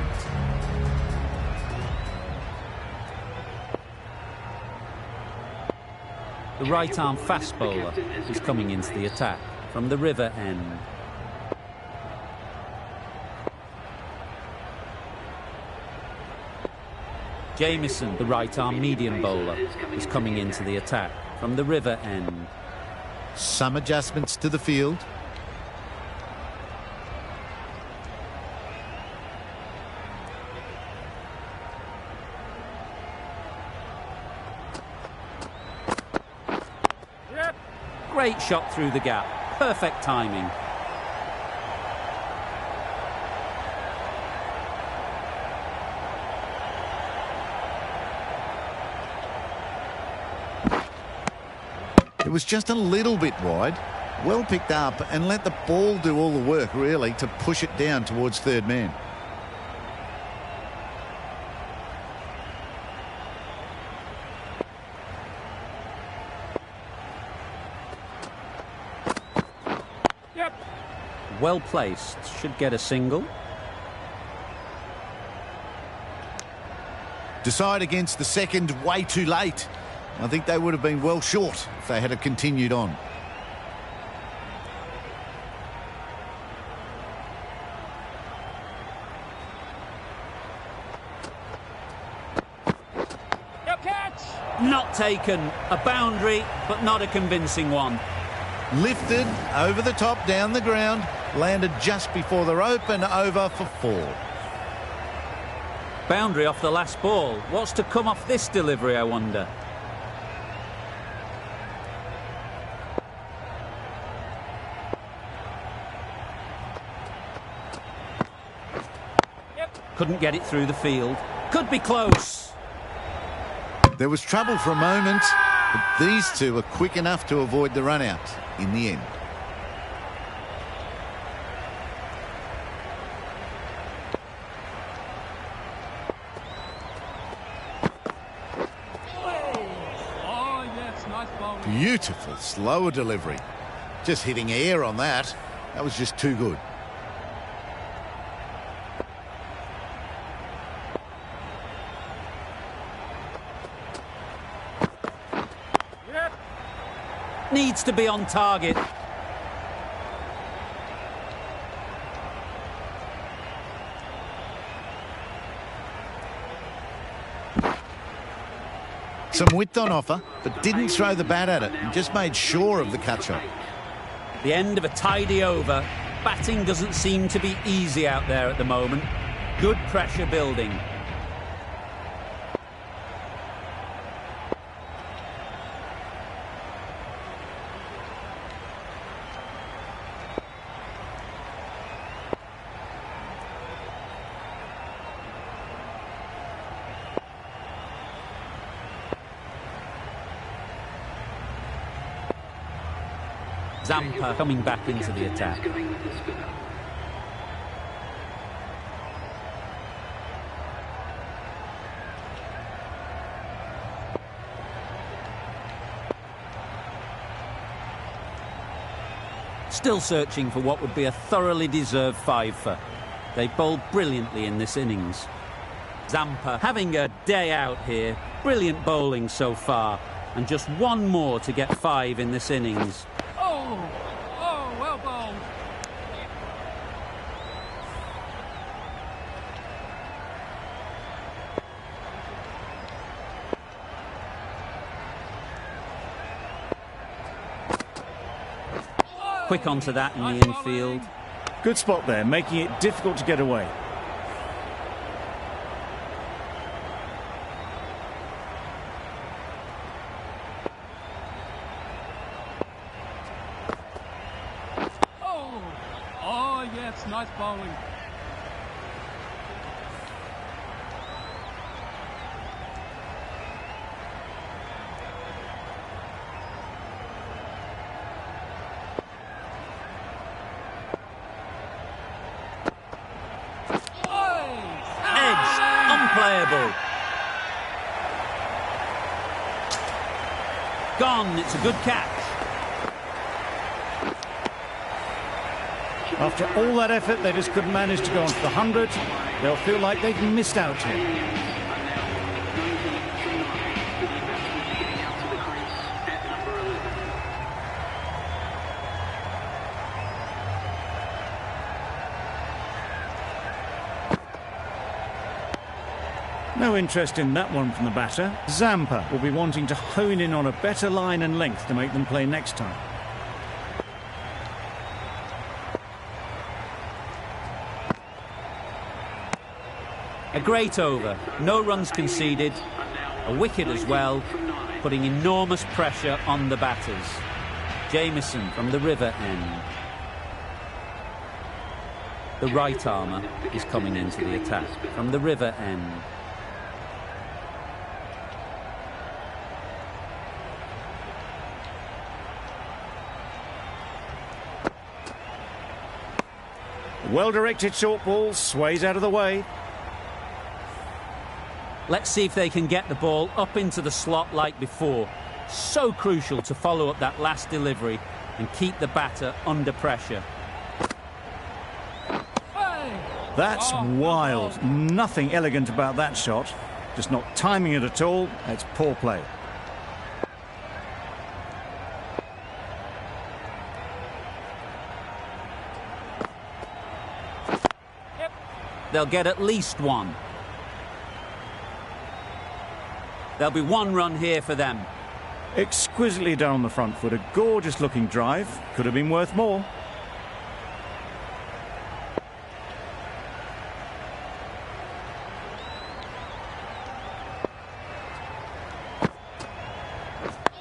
A: The right-arm fast bowler is coming into the attack from the river end. Jamieson, the right-arm medium bowler, is coming into the attack from the river end.
E: Some adjustments to the field.
C: Yep.
A: Great shot through the gap. Perfect timing.
E: It was just a little bit wide. Well picked up and let the ball do all the work, really, to push it down towards third man.
C: Yep.
A: Well placed. Should get a single.
E: Decide against the second way too late. I think they would have been well short if they had have continued on.
C: Yep. Catch.
A: Not taken. A boundary, but not a convincing one.
E: Lifted over the top, down the ground, landed just before the rope and over for 4.
A: Boundary off the last ball. What's to come off this delivery, I wonder? Couldn't get it through the field. Could be close.
E: There was trouble for a moment, but these two were quick enough to avoid the run out in the end.
H: Oh, yes, nice bowling.
E: Beautiful slower delivery. Just hitting air on that. That was just too good.
C: Yep.
A: Needs to be on target.
E: Some width on offer, but didn't throw the bat at it and just made sure of the cut shot.
A: The end of a tidy over. Batting doesn't seem to be easy out there at the moment. Good pressure building. Zampa coming back into the attack. Still searching for what would be a thoroughly deserved fiver. They bowled brilliantly in this innings. Zampa having a day out here. Brilliant bowling so far. And just one more to get 5 in this innings.
H: Oh, well bowled.
A: Quick onto that in the
H: Nice
A: infield.
H: bowling.
B: Good spot there, making it difficult to get away.
H: Oh, yes, nice bowling.
A: Edge, unplayable. Gone, it's a good catch.
B: After all that effort, they just couldn't manage to go on for the 100. They'll feel like they've missed out here. No interest in that one from the batter. Zampa will be wanting to hone in on a better line and length to make them play next time.
A: A great over, no runs conceded, a wicket as well, putting enormous pressure on the batters. Jamieson from the river end. The right armour is coming into the attack from the river end.
B: Well-directed short ball sways out of the way.
A: Let's see if they can get the ball up into the slot like before. So crucial to follow up that last delivery and keep the batter under pressure.
B: That's wild. Nothing elegant about that shot. Just not timing it at all. It's poor play.
A: They'll get at least one. There'll be one run here for them.
B: Exquisitely down the front foot. A gorgeous looking drive. Could have been worth more.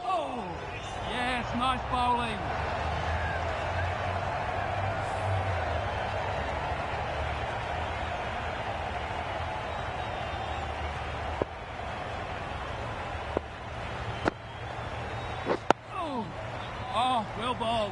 H: Oh, yes, nice bowling. Oh, well bowled.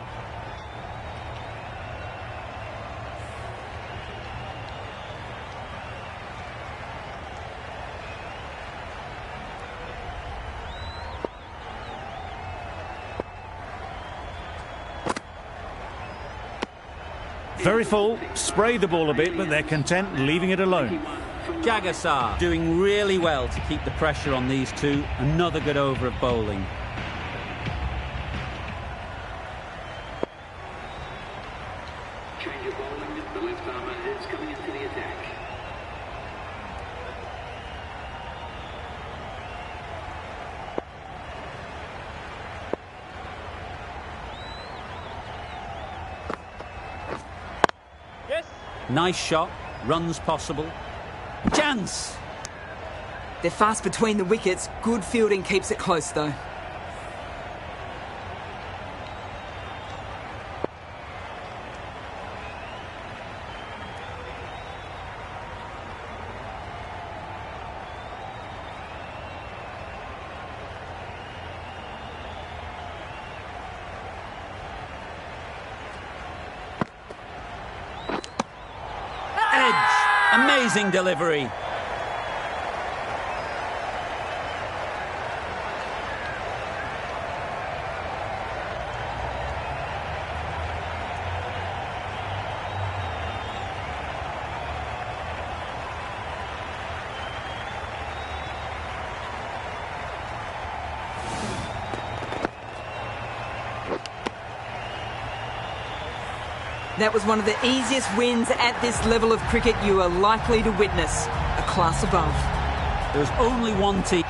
B: Very full. Spray the ball a bit, but they're content leaving it alone.
A: Jagasar doing really well to keep the pressure on these two. Another good over of bowling.
G: Change of bowling, the left armour is coming into the attack.
H: Yes.
A: Nice shot, runs possible. Chance!
F: They're fast between the wickets. Good fielding keeps it close, though.
A: Amazing delivery.
F: That was one of the easiest wins at this level of cricket you are likely to witness. A class above.
A: There's only one team.